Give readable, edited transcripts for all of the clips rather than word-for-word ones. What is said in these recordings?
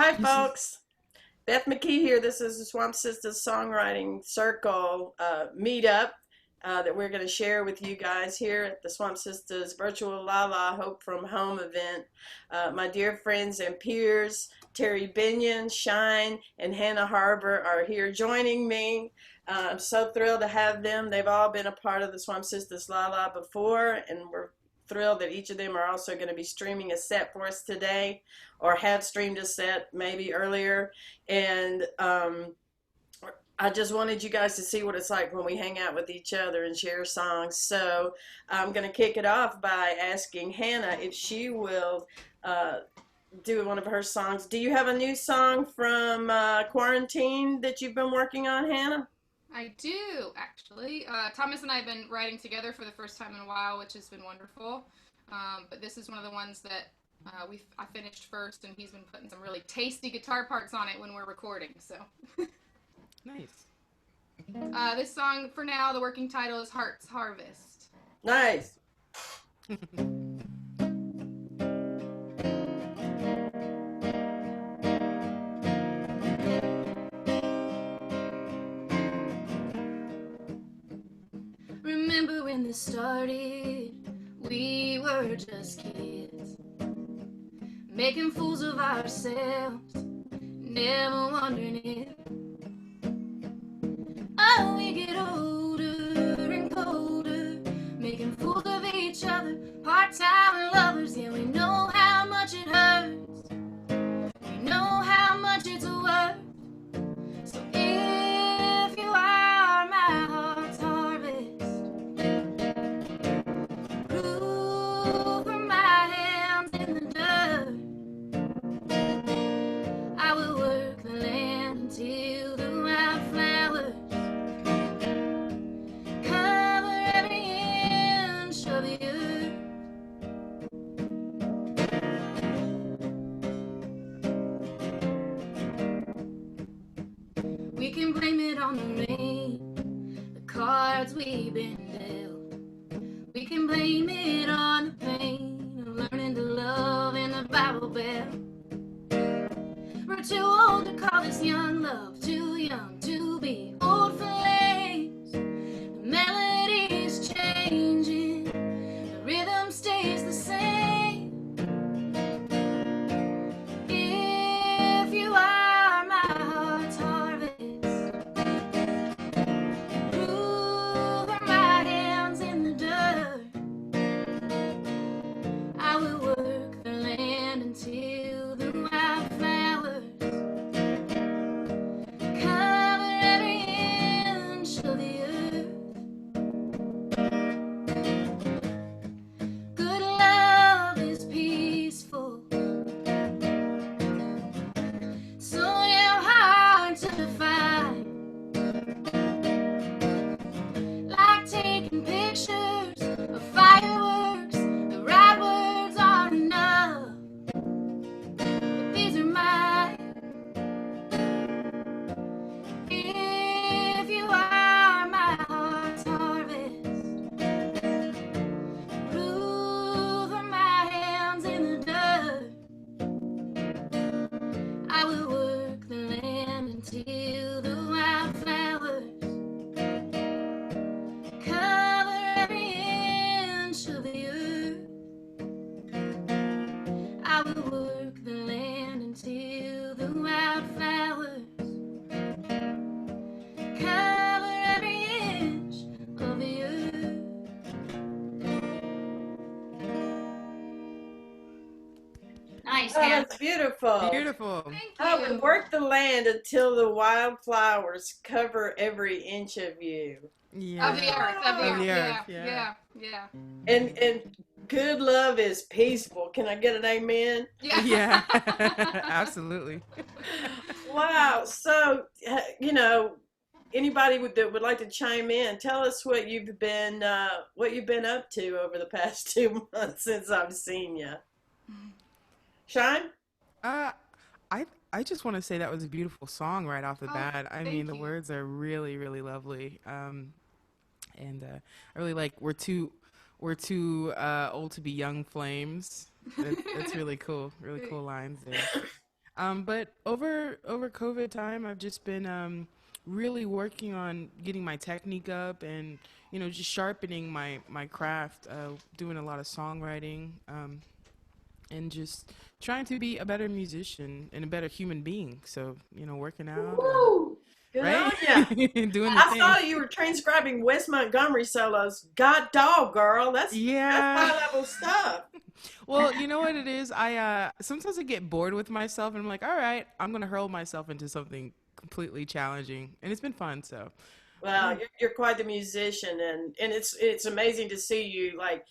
Hi, This is folks. Beth McKee here. This is the Swamp Sistas Songwriting Circle meetup that we're going to share with you guys here at the Swamp Sistas Virtual La La Hope from Home event. My dear friends and peers, Terry Binion, Shine, and Hannah Harbor are here joining me. I'm so thrilled to have them. They've all been a part of the Swamp Sistas La La before, and we're thrilled that each of them are also going to be streaming a set for us today, or have streamed a set maybe earlier. And I just wanted you guys to see what it's like when we hang out with each other and share songs. So I'm going to kick it off by asking Hannah if she will do one of her songs. Do you have a new song from quarantine that you've been working on, Hannah? I do, actually. Thomas and I have been writing together for the first time in a while, which has been wonderful. But this is one of the ones that I finished first, and he's been putting some really tasty guitar parts on it when we're recording. So nice. this song, for now, the working title is Heart's Harvest. Nice. Remember when this started, we were just kids, making fools of ourselves, never wondering if we get older and colder, making fools of each other, part-time lovers. Yeah, we know how much it hurts, we know how much it's worth. So if you are my heart's harvest, prove from my hands in the dirt, I will work the land until the wildflowers cover every inch of the earth. We can blame it on the rain, the cards we've been dealt. We can blame it on the pain of learning to love in the Bible Belt. We're too old to call this young love, too young to be old flames. The melody's changing, the rhythm stays the same. If you are my heart's harvest, prove from my hands in the dirt, I will work the land until the wildflowers cover every inch of the earth. Good love is peaceful, so damn hard to define. Like taking pictures of fireworks, the right words aren't enough, but these are mine. If you are my heart's harvest, prove from my hands in the dirt, I will work the land until the wildflowers cover every inch of the earth. I will work the land until the wildflowers cover every inch of the earth. Nice, Oh, man. that's beautiful. Beautiful. Thank I would you. work the land until the wildflowers cover every inch of you. Yeah. Of the earth, of the Of earth. the Yeah, earth, yeah. yeah, yeah. And good love is peaceful. Can I get an amen? Yeah. Yeah. Absolutely. Wow. So, anybody that would like to chime in, tell us what you've been up to over the past 2 months since I've seen you. Shine? Uh, I just want to say that was a beautiful song right off the Oh, bat. I mean, thank the you. words are really, really lovely. And I really like we're too old to be young flames. That's really cool. Really cool lines there. But over COVID time, I've just been really working on getting my technique up and just sharpening my craft. Doing a lot of songwriting and just trying to be a better musician and a better human being. So working out and Woo! Good on right, ya. doing the I thing. saw you were transcribing Wes Montgomery solos. God dog, girl. That's Yeah. high level stuff. Well, you know what it is? I sometimes I get bored with myself and I'm like, all right, I'm gonna hurl myself into something completely challenging, and it's been fun. So, Wow, yeah. you're quite the musician, and it's amazing to see you like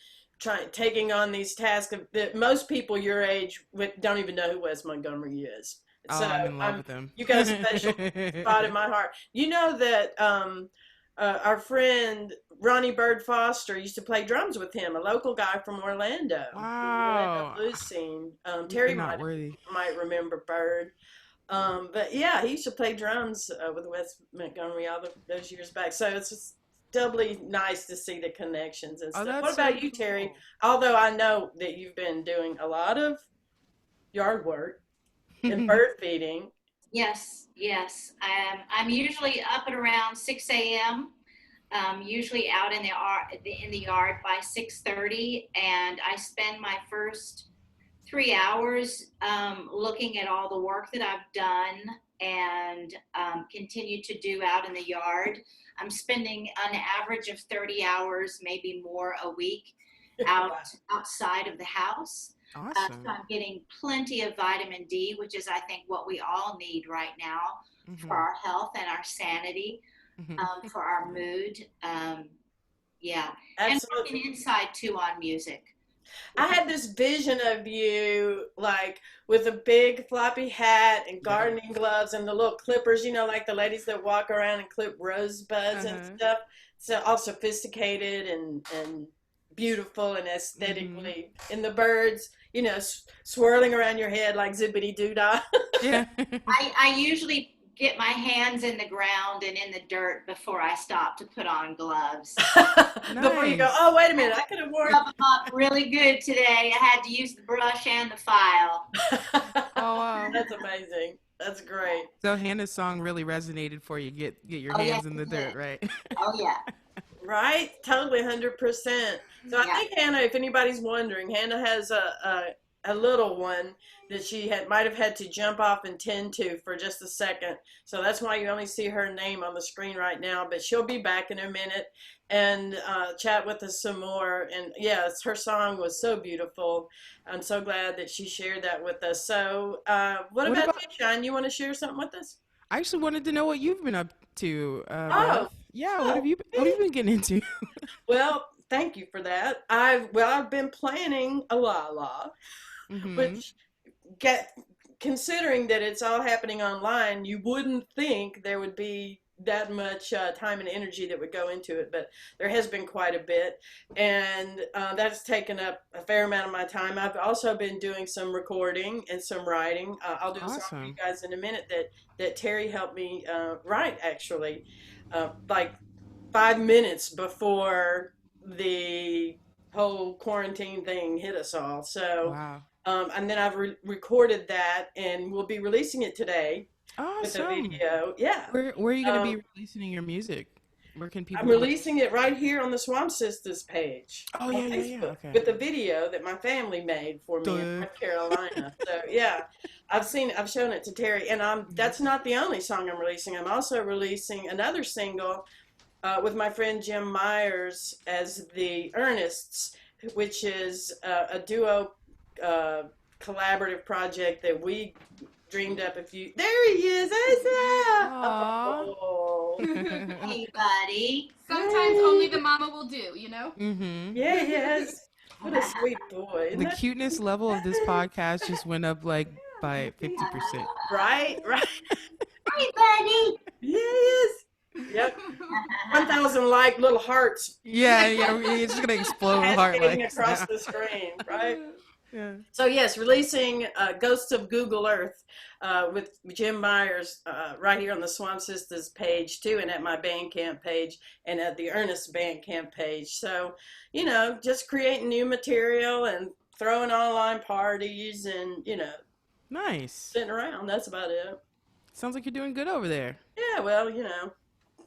taking on these tasks that most people your age don't even know who Wes Montgomery is. Oh, So I'm in love I'm with him. you got a special spot in my heart. You know that our friend Ronnie Bird Foster used to play drums with him, a local guy from Orlando, the Orlando Wow, blues scene. you're Terry not worthy. might remember Bird. But yeah, he used to play drums with Wes Montgomery all those years back. So it's just doubly nice to see the connections and Oh, stuff. What that's so about you, Terry? cool. Although I know that you've been doing a lot of yard work and bird feeding. Yes, yes. I'm usually up at around 6 a.m. Usually out in the yard by 6:30, and I spend my first 3 hours looking at all the work that I've done and continue to do out in the yard. I'm spending an average of 30 hours, maybe more a week, outside of the house. So Awesome. I'm getting plenty of vitamin D, which is, I think, what we all need right now for Hmm. our health and our sanity, Hmm. for our mood. Yeah. And Absolutely. working inside too on music. I had this vision of you like with a big floppy hat and Yep. gardening gloves and the little clippers, like the ladies that walk around and clip rosebuds and Uh-huh. stuff. So all sophisticated and beautiful and Hmm. aesthetically. And the birds, swirling around your head like zippity doo dah. Yeah. I usually get my hands in the ground and in the dirt before I stop to put on gloves. Before you go, oh, Nice. wait a minute, I could have worn. Rub them up really good today. I had to use the brush and the file. Oh wow. That's amazing. That's great. So Hannah's song really resonated for you. Get your Oh yeah, hands in the it dirt, did. right? Oh yeah, Right? Totally 100%. So I yeah. think Hannah, if anybody's wondering, Hannah has a little one that she might have had to jump off and tend to for just a second. So that's why you only see her name on the screen right now. But she'll be back in a minute and chat with us some more. And yes, her song was so beautiful. I'm so glad that she shared that with us. So what What about about? you, Shine? You want to share something with us? I actually wanted to know what you've been up to, Oh, Beth. Yeah, oh, what have me? you been getting into? Well, thank you for that. I've been planning a la, Hmm. which get considering that it's all happening online, you wouldn't think there would be that much time and energy that would go into it, but there has been quite a bit, and that's taken up a fair amount of my time. I've also been doing some recording and some writing. I'll do a song for you Awesome. guys in a minute that Terry helped me write actually, like 5 minutes before the whole quarantine thing hit us all. So, Wow. and then I've recorded that and we'll be releasing it today with a Awesome. video. Yeah. Where are you going to Um, be releasing your music? Where can I'm people go? releasing it right here on the Swamp Sisters page Oh on yeah, yeah, yeah. Facebook Okay. with a video that my family made for me in Duh. North Carolina. So yeah, I've shown it to Terry, and Mhm. that's not the only song I'm releasing. I'm also releasing another single with my friend Jim Myers as the Ernests, which is a duo uh, collaborative project that we dreamed up a few. There he is, Asa! Aw. Oh, Hey, buddy. Sometimes only hey, the mama will do, you know? Hmm. yeah, yes. What a sweet boy, isn't The that cuteness level of this podcast just went up like by 50%. right? Right? Hey, buddy. Yeah, yes. Yep. 1,000 like little hearts Yeah, yeah, it's just gonna explode with heart cascading likes across now. the screen, right? Yeah. So yes, releasing Ghosts of Google Earth with Jim Myers right here on the Swamp Sisters page too, and at my Bandcamp page and at the Ernest Bandcamp page. So, just creating new material and throwing online parties and, Nice. sitting around. That's about it. Sounds like you're doing good over there. Yeah, well,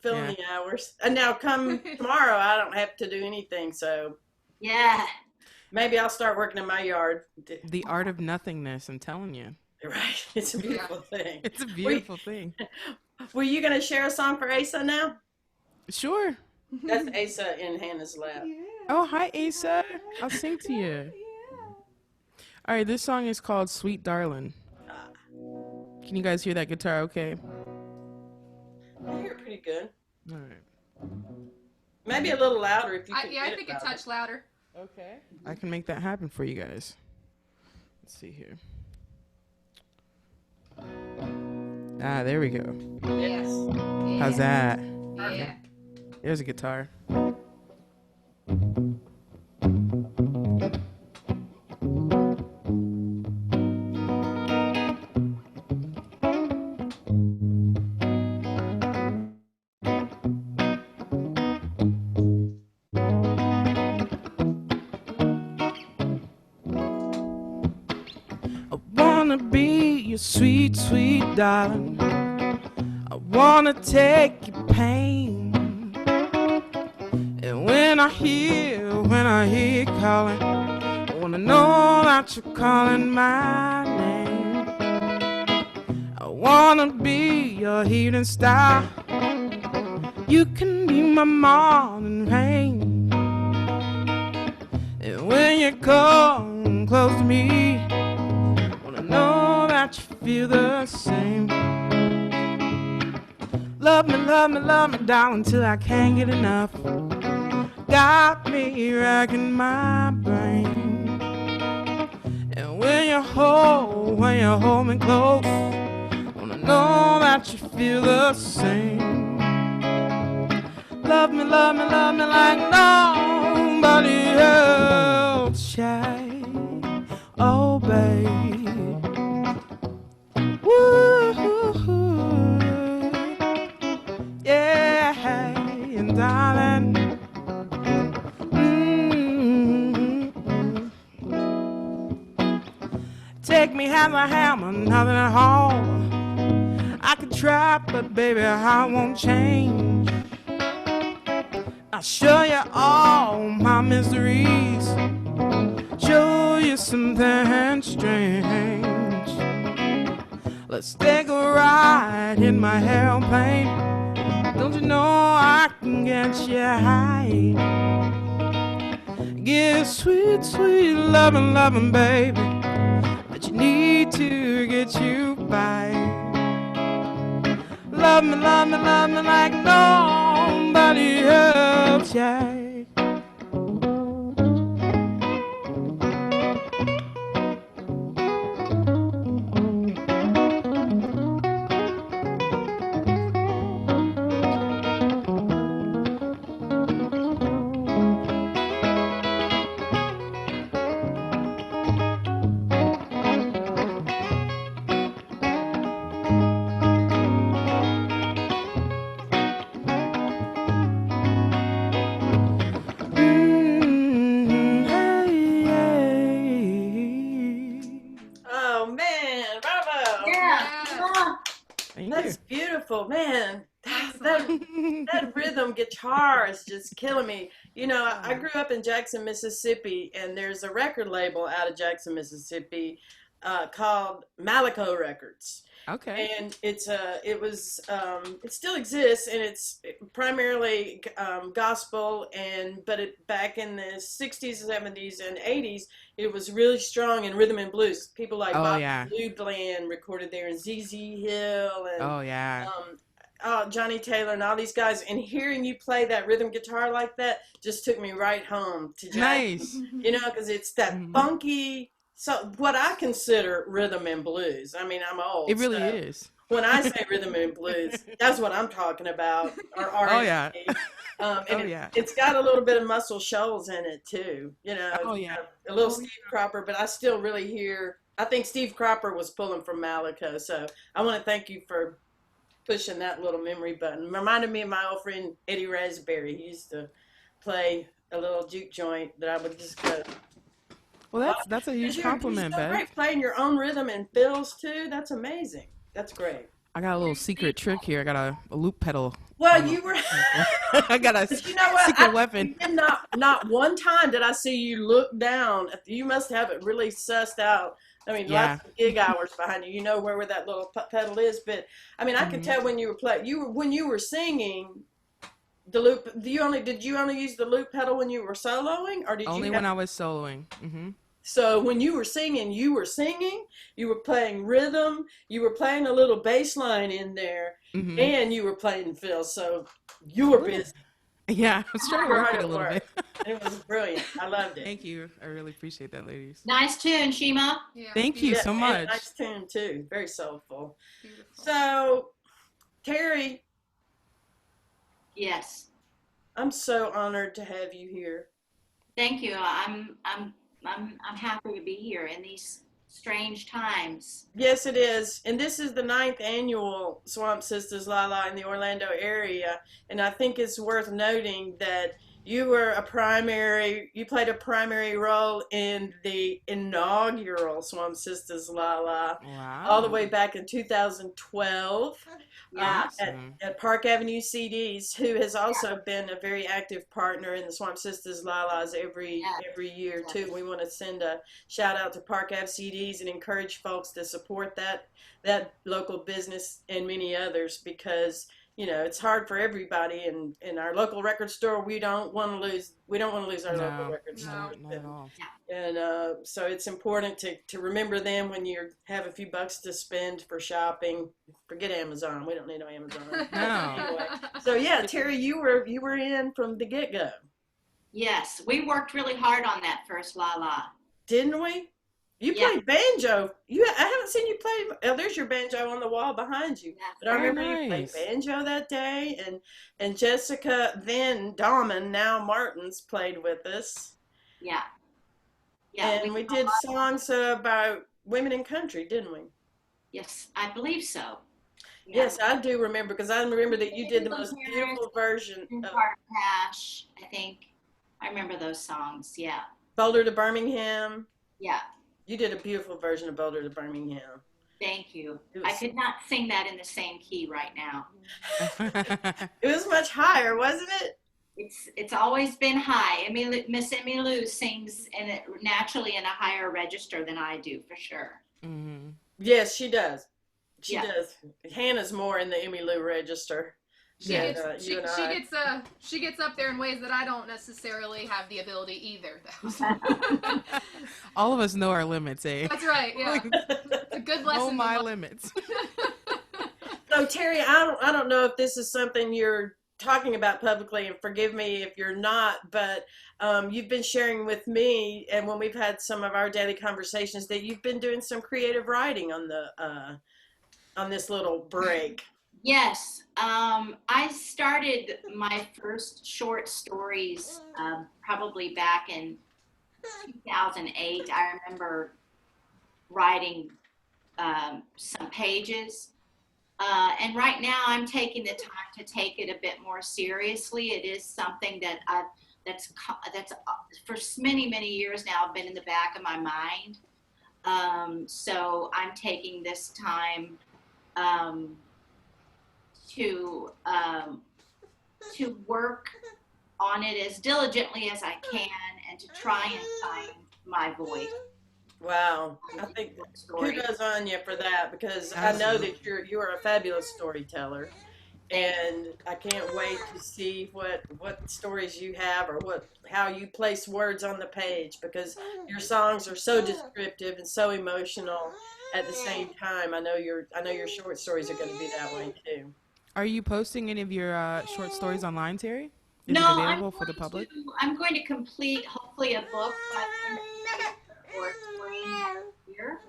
filling Yeah. the hours. And now come tomorrow, I don't have to do anything, so Yeah. maybe I'll start working in my yard. The art of nothingness, I'm telling you. Right, it's a beautiful thing. It's a beautiful thing. Were you gonna share a song for Asa now? Sure. That's Asa in Hannah's lap. Oh, hi, Asa. I'll sing to you. All right, this song is called Sweet Darling. Ah, Can you guys hear that guitar okay? I hear it pretty good. All right. Maybe a little louder if you can. Yeah, I get think it a louder. touch louder. Okay. I can make that happen for you guys. Let's see here. Ah, there we go. Yes. How's that? Yeah. There's a guitar. I wanna be your sweet, sweet darling. I wanna take your pain. And when I hear you calling, I wanna know that you're calling my name. I wanna be your healing star. You can be my morning rain. And when you come close to me, I wanna know that you feel the same. Love me, darling, till I can't get enough. Got me racking my brain. And when you hold me close, wanna know that you feel the same. Love me like nobody else, child. Oh, babe. Woo-hoo-hoo. Yeah, and darling. Take me as I am, nothing at all. I could try, but baby, I won't change. I'll show you all my miseries, show you something strange. Let's take a ride in my airplane. Don't you know I can get you high? Give sweet, sweet loving, baby, but you need to get you by. Love me like nobody else, yeah. Oh man, bravo! Yeah. Yeah. Thank That's beautiful, man. That rhythm guitar is just killing me. I grew up in Jackson, Mississippi, and there's a record label out of Jackson, Mississippi, called Malico Records. you. Okay. And it still exists, and it's primarily gospel, but back in the 60s, 70s, and 80s, it was really strong in rhythm and blues. People like Oh, Bob yeah. Bluebland recorded there, and ZZ Hill, and Oh, yeah. Johnny Taylor, and all these guys. And hearing you play that rhythm guitar like that just took me right home to Jackson. Nice. Because it's that Mhm. funky. So what I consider rhythm and blues. I mean, I'm old. It really so is. when I say rhythm and blues, that's what I'm talking about. Or Oh, yeah. And Oh, yeah. it's got a little bit of Muscle Shoals in it too. Oh, yeah. A little Steve Cropper, but I still really hear. I think Steve Cropper was pulling from Malico. So I want to thank you for pushing that little memory button. Reminded me of my old friend Eddie Raspberry. He used to play a little juke joint that I would just go. Well, that's a huge You're compliment, so Beth. great playing your own rhythm and fills too. That's amazing. That's great. I got a little secret trick here. I got a loop pedal. Well, you were. I got a But you know what? secret weapon. You did not one time did I see you look down. You must have it really sussed out. I mean, Yeah. lots of gig hours behind you. You know where that little pedal is. But I mean, I could tell when you were playing. When you were singing the loop. Did you only use the loop pedal when you were soloing, or did Only you? when I was soloing. So when you were singing, you were playing rhythm, you were playing a little bass line in there, and you were playing fills. So you were busy. Yeah, I was trying to work it a little bit. It was brilliant. I loved it. Thank you. I really appreciate that, ladies. Nice tune, Shima. Yeah, Thank you so and much. a nice tune too. Very soulful. beautiful. So, Terry, Yes. I'm so honored to have you here. Thank you. I'm happy to be here in these strange times. Yes, it is. And this is the 9th annual Swamp Sisters La La in the Orlando area. And I think it's worth noting that you played a primary role in the inaugural Swamp Sisters La La Wow. all the way back in 2012. Yeah. At Park Avenue CDs, who has also been a very active partner in the Swamp Sisters La-Las every year too. We want to send a shout out to Park Ave CDs and encourage folks to support that local business and many others, because it's hard for everybody, and in our local record store we don't want to lose our local record store. Not at all. And so it's important to remember them when you have a few bucks to spend for shopping. Forget Amazon. We don't need no Amazon. No. Anyway. So yeah, Terry, you were in from the get-go. Yes, we worked really hard on that first La La. Didn't we? You played banjo. I haven't seen you play. Oh, there's your banjo on the wall behind you. Yeah. But I remember Very you played nice. banjo that day, and Jessica, then Dahman, now Martins, played with us. Yeah. Yeah. And we did songs about women in country, didn't we? Yes, I believe so. Yeah. Yes, I do remember, because I remember that you did the most beautiful version of Heart Cash, I think. I remember those songs. Yeah. Boulder to Birmingham. Yeah. You did a beautiful version of Boulder to Birmingham. Thank you. It I was- could not sing that in the same key right now. It was much higher, wasn't it? It's always been high. Miss Emmy Lou sings naturally in a higher register than I do, for sure. Yes, she does. She Yeah. does. Hannah's more in the Emmy Lou register. She than, gets, you and I. she gets up there in ways that I don't necessarily have the ability either. Though. All of us know our limits, eh? That's right. Yeah, it's a good lesson. Know to my learn. limits. So Terry, I don't know if this is something you're talking about publicly, and forgive me if you're not, but you've been sharing with me, and when we've had some of our daily conversations, that you've been doing some creative writing on this little break. Yes, I started my first short stories probably back in 2008. I remember writing some pages. And right now I'm taking the time to take it a bit more seriously. It is something that that's for many, many years now been in the back of my mind. So I'm taking this time to work on it as diligently as I can and to try and find my voice. Wow, I think kudos on you for that, because I know that you're a fabulous storyteller, and I can't wait to see what stories you have, or how you place words on the page, because your songs are so descriptive and so emotional at the same time. I know your short stories are going to be that way too. Are you posting any of your short stories online, Terry? Is No, it available for the public? I'm going to complete hopefully a book by the end of or spring next year.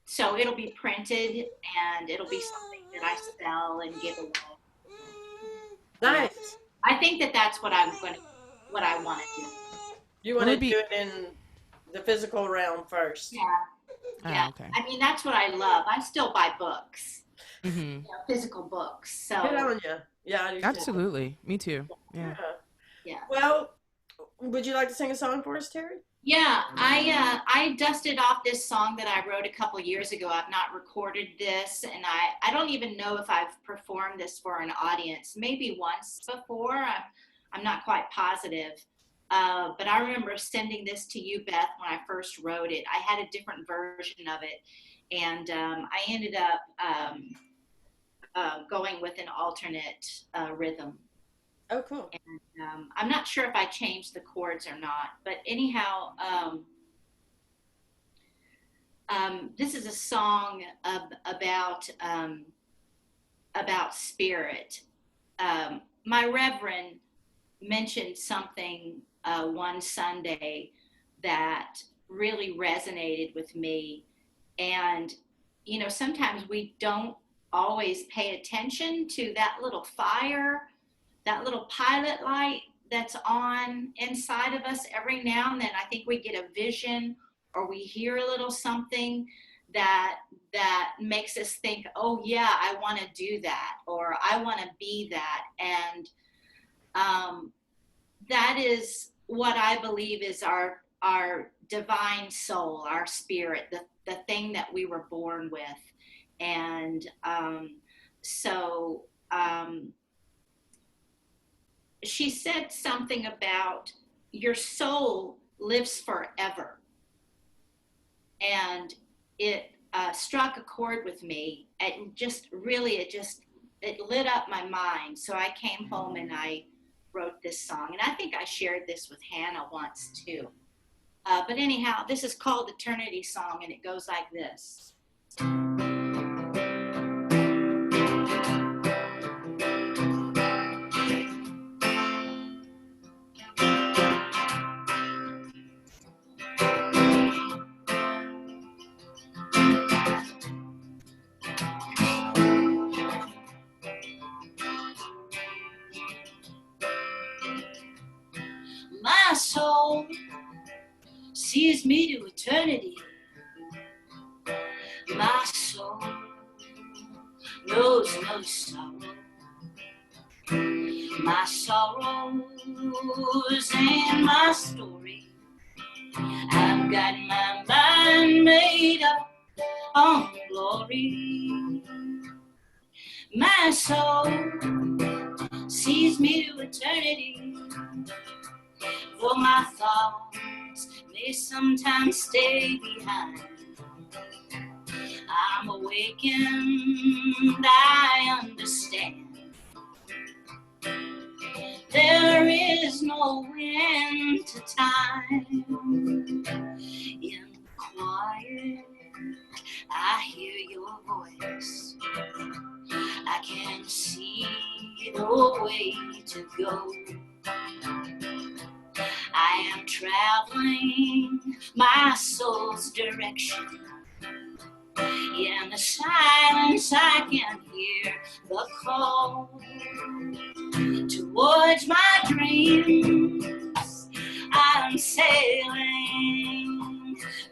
So it'll be printed and it'll be something that I sell and give away. Nice. I think that's what I want to do. You want to do it in the physical realm first. Yeah. Oh, Yeah. okay. I mean, that's what I love. I still buy books, Mm-hmm. physical books. So Good on you. Yeah, I do too. Absolutely. Me too. Yeah. yeah. Well, would you like to sing a song for us, Terry? Yeah, I dusted off this song that I wrote a couple years ago. I've not recorded this, and I don't even know if I've performed this for an audience. Maybe once before. I'm not quite positive. But I remember sending this to you, Beth, when I first wrote it. I had a different version of it, and I ended up going with an alternate rhythm. Oh, cool. And I'm not sure if I changed the chords or not, but anyhow, this is a song about spirit. My reverend mentioned something one Sunday that really resonated with me, and you know, sometimes we don't always pay attention to that little fire, that little pilot light that's on inside of us. Every now and then I think we get a vision or we hear a little something that makes us think, oh yeah, I want to do that, or I want to be that. And that is what I believe is our divine soul, our spirit, the thing that we were born with. And so she said something about your soul lives forever. And it struck a chord with me. It just really, it lit up my mind. So I came home and I wrote this song. And I think I shared this with Hannah once too. But anyhow, this is called Eternity Song, and it goes like this. My soul sees me to eternity. My soul knows no sorrow. My sorrows and my story. I've got my mind made up on glory. My soul sees me to eternity. Though my thoughts may sometimes stay behind, I'm awakened, I understand. There is no end to time. In the quiet, I hear your voice. I can see the way to go. I am traveling my soul's direction. In the silence I can hear the call towards my dreams. I'm sailing,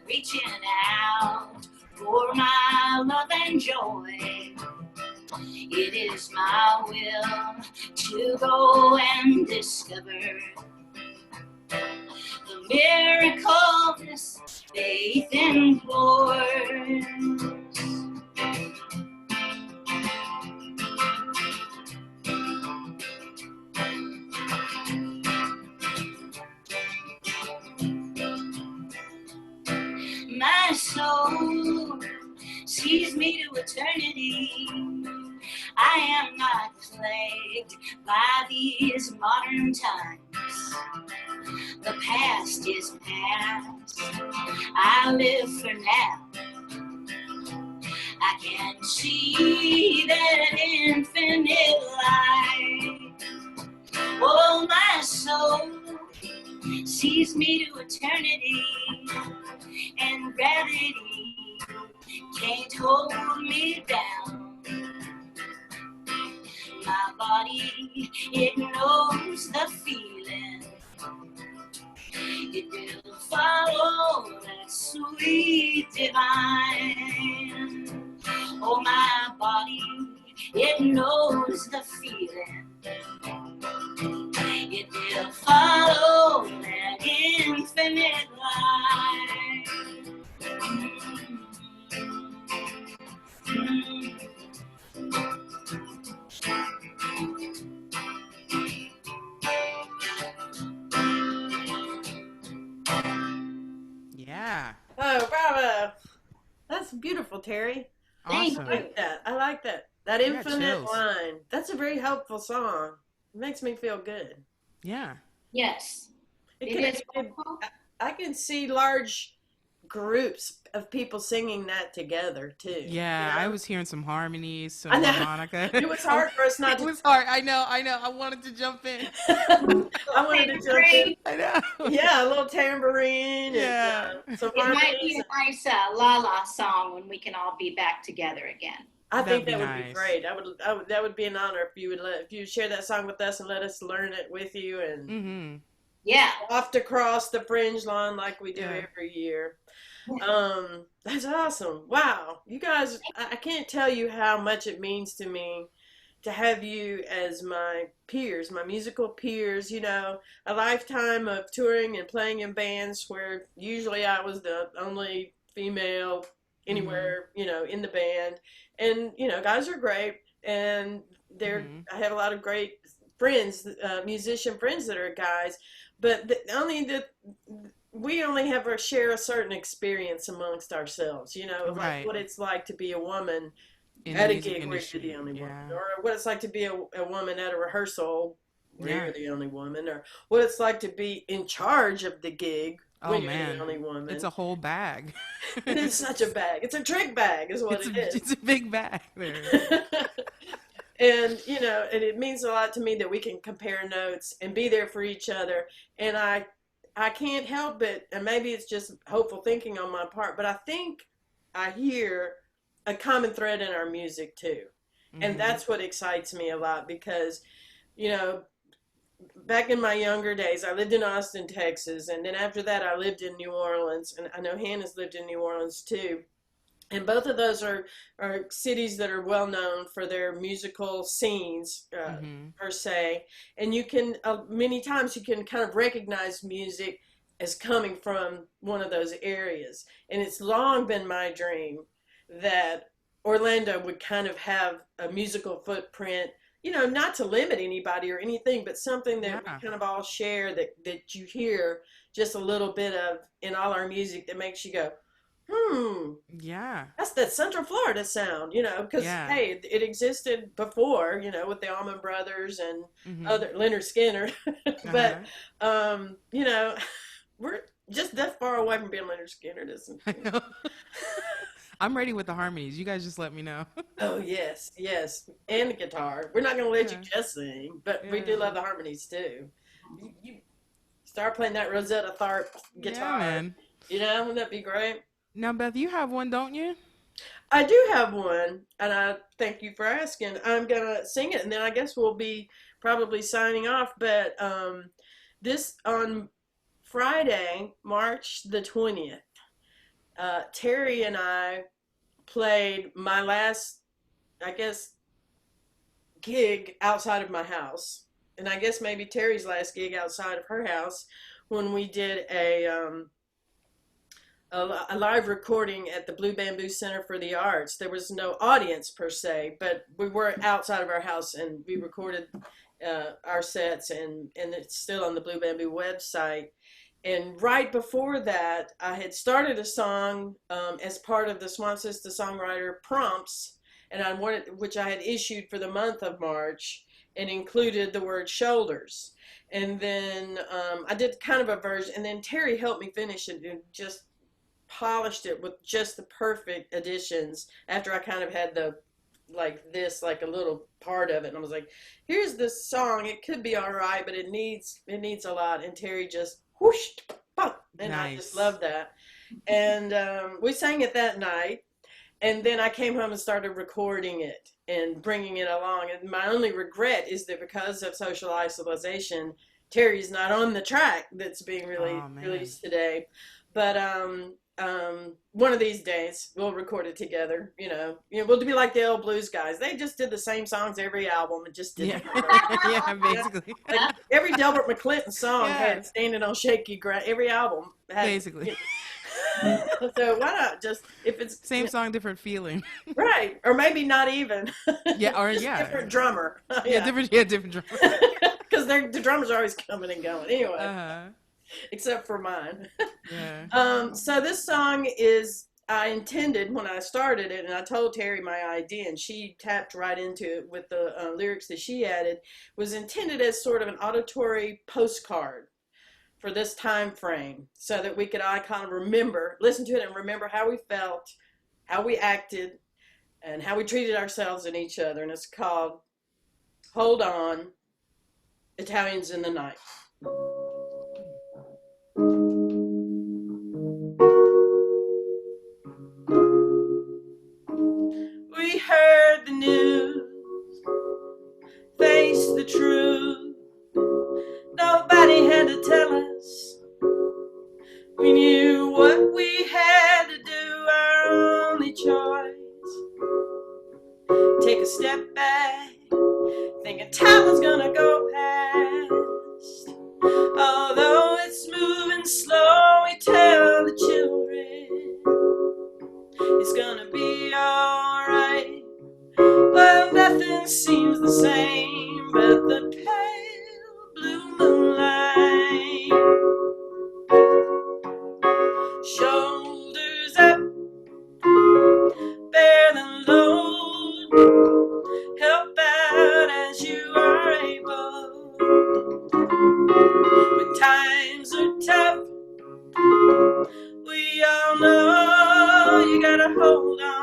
reaching out for my love and joy. It is my will to go and discover the miracle this faith implores. My soul sees me to eternity. I am not plagued by these modern times. The past is past. I live for now. I can see that infinite light. Oh, my soul sees me to eternity, and gravity can't hold me down. My body, it knows the feeling. It will follow that sweet divine. Oh, my body, it knows the feeling. It will follow that infinite light. Terry. Thank I Awesome. you. like that. I like that. That I got infinite chills. line. That's a very helpful song. It makes me feel good. Yeah. Yes, It it could, is it could, helpful. I can see large groups of people singing that together too. You Yeah, I know, was hearing some harmonies, I some know harmonica. it was hard for us not It to. was hard. I know. I wanted to jump in. I wanted to jump in. Tambourine. I know. Yeah, a little tambourine and Yeah. some It might be harmonies. a nice la la song when we can all be back together again. I That'd think be that would be nice. great. That would be an honor if you would if you share that song with us and let us learn it with you and Mm-hmm. Yeah. off to cross the fringe line like we do Yeah. every year. That's awesome. Wow, you guys, I can't tell you how much it means to me to have you as my peers, my musical peers. You know, a lifetime of touring and playing in bands where usually I was the only female Mm-hmm. anywhere, you know, in the band. And, you know, guys are great. And Mm-hmm. I have a lot of great friends, musician friends that are guys. But we only have our share a certain experience amongst ourselves, you know, of like Right. what it's like to be a woman In the at a music gig where you're the industry. only woman, Yeah. or what it's like to be a woman at a rehearsal where Yeah. you're the only woman, or what it's like to be in charge of the gig Oh when you're the man. only It's woman. a whole bag. It is such a bag. It's a trick bag, is what it It's a big bag there. is. And you know, and it means a lot to me that we can compare notes and be there for each other. And I can't help it, and maybe it's just hopeful thinking on my part, but I think I hear a common thread in our music too. And Mm-hmm. that's what excites me a lot because, you know, back in my younger days, I lived in Austin, Texas, and then after that, I lived in New Orleans, and I know Hannah's lived in New Orleans too. And both of those are cities that are well known for their musical scenes, Mm-hmm. per se. And you can, many times, you can kind of recognize music as coming from one of those areas. And it's long been my dream that Orlando would kind of have a musical footprint, you know, not to limit anybody or anything, but something that we Yeah. kind of all share that you hear just a little bit of in all our music that makes you go, hmm, Yeah. that's that Central Florida sound, you know, because Yeah. hey, it existed before, you know, with the Allman Brothers and Mm-hmm. other Leonard Skinner, but Uh-huh. you know, we're just that far away from being Leonard Skinner, doesn't I know. I'm ready with the harmonies. You guys just let me know. Oh yes, yes, and the guitar. We're not gonna let you Yeah. just sing, but we do Yeah. love the harmonies too. You start playing that Rosetta Tharpe Yeah, guitar, man. you know, wouldn't that be great? Now, Beth, you have one, don't you? I do have one, and I thank you for asking. I'm gonna sing it, and then I guess we'll be probably signing off. But this on Friday, March the 20th, Terry and I played my last, I guess, gig outside of my house, and I guess maybe Terry's last gig outside of her house when we did a live recording at the Blue Bamboo Center for the Arts. There was no audience per se, but we were outside of our house and we recorded our sets, and it's still on the Blue Bamboo website. And right before that, I had started a song as part of the Swamp Sister Songwriter prompts, and which I had issued for the month of March, and included the word shoulders. And then I did kind of a version, and then Terry helped me finish it and just polished it with just the perfect additions after I kind of had like a little part of it, and I was like, here's this song, it could be all right, but it needs a lot. And Terry just whoosh, pop, and I just Nice. love that. And we sang it that night, and then I came home and started recording it and bringing it along. And my only regret is that because of social isolation, Terry's not on the track that's being Oh, man. released today. But one of these days we'll record it together. We'll be like the old blues guys. They just did the same songs every album and just did Yeah. them over. Yeah, basically. Like every Delbert McClinton song Yeah. had "Standing on Shaky Ground." Every album had. Basically. So why not just if it's Same song, different feeling. right, or maybe not even. Yeah, or Just yeah. different drummer. Yeah, different drummer. Because the drummers are always coming and going. Anyway, Uh-huh. except for mine. Yeah. So this song is I intended when I started it, and I told Terry my idea, and she tapped right into it with the lyrics that she added, was intended as sort of an auditory postcard for this time frame, so that we could all kind of remember, listen to it and remember how we felt, how we acted, and how we treated ourselves and each other. And it's called Hold On, Italians in the Night. We heard the news, faced the truth. Nobody had to tell us. We knew what we had to do, our only choice. Take a step back, thinking time was gonna go past. Although it's moving slow, we tell the children it's gonna be alright. Well, nothing seems the same but the pale blue moonlight. Shoulders up, bear the load, help out as you are able. When times are tough, we all know you gotta hold on.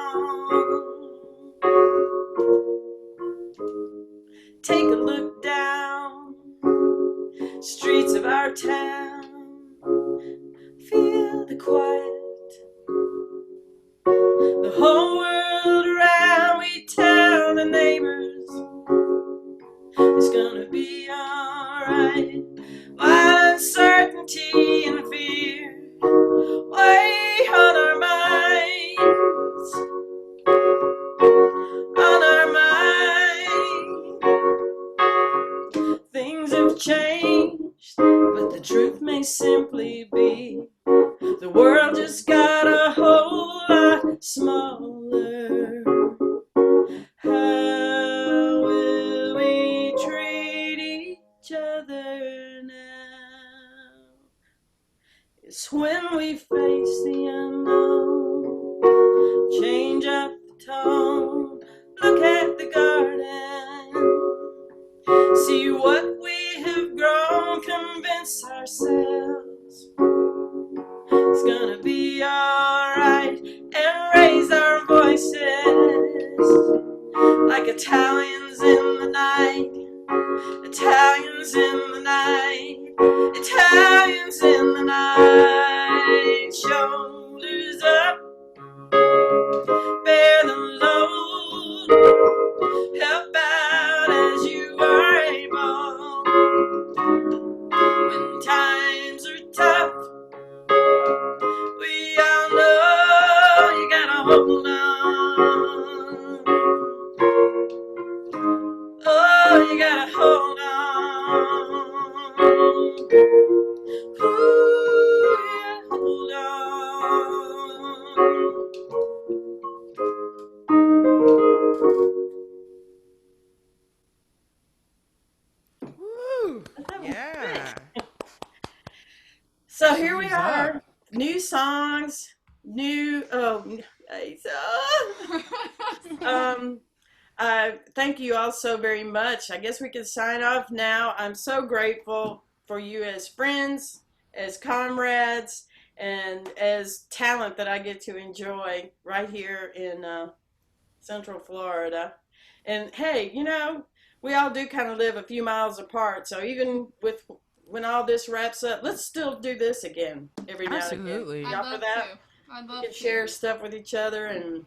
Take a look down streets of our town, feel the quiet, the whole world around. We tell the neighbors it's gonna be alright, while uncertainty and fear weigh on our minds, on our minds. Things have changed, but the truth may simply be the world just got a whole lot smaller. How will we treat each other now? It's when we face the unknown, change up the tone, look at the garden, see what we have grown, convince ourselves it's gonna be alright, and raise our voices like Italians in the night, Italians in the night, Italians in the night. Shoulders up, bear the load, help out as you are able. When times are tough, we all know you gotta hold on. Oh, you gotta hold on. Ooh, you gotta hold on. Woo! Yeah. So here we Sums are, up. new songs, new, thank you all so very much. I guess we can sign off now. I'm so grateful for you as friends, as comrades, and as talent that I get to enjoy right here in Central Florida. And hey, we all do kind of live a few miles apart, so even with when all this wraps up, let's still do this again every now and again. Absolutely. I'd Y'all for love that? to. I'd We love can to. share stuff with each other and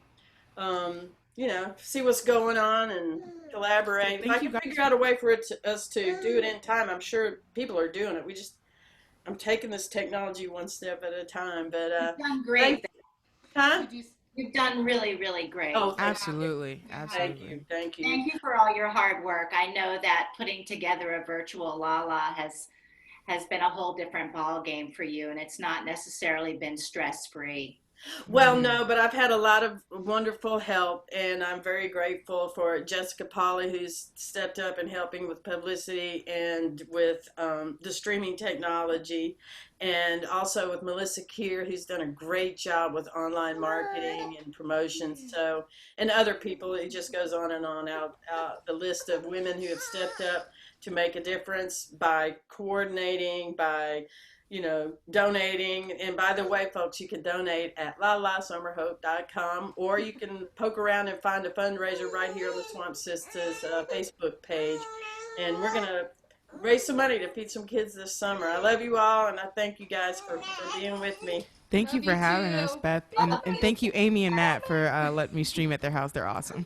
see what's going on and collaborate. If Thank I you can guys. figure out a way for us to do it in time, I'm sure people are doing it. I'm taking this technology one step at a time. But You've done great. huh? Did you- You've done really, really great. Oh, Absolutely. Yeah. Absolutely. thank you. Thank you for all your hard work. I know that putting together a virtual Lala has been a whole different ball game for you, and it's not necessarily been stress free. Well, no, but I've had a lot of wonderful help, and I'm very grateful for Jessica Polly, who's stepped up and helping with publicity and with the streaming technology, and also with Melissa Keir, who's done a great job with online marketing and promotions. So, and other people, it just goes on and on out the list of women who have stepped up to make a difference by coordinating, by donating. And by the way, folks, you can donate at lalasummerhope.com, or you can poke around and find a fundraiser right here on the Swamp Sisters Facebook page. And we're going to raise some money to feed some kids this summer. I love you all, and I thank you guys for being with me. Thank you Love for you having us, too. Beth. And thank you, Amy and Matt, for letting me stream at their house. They're awesome.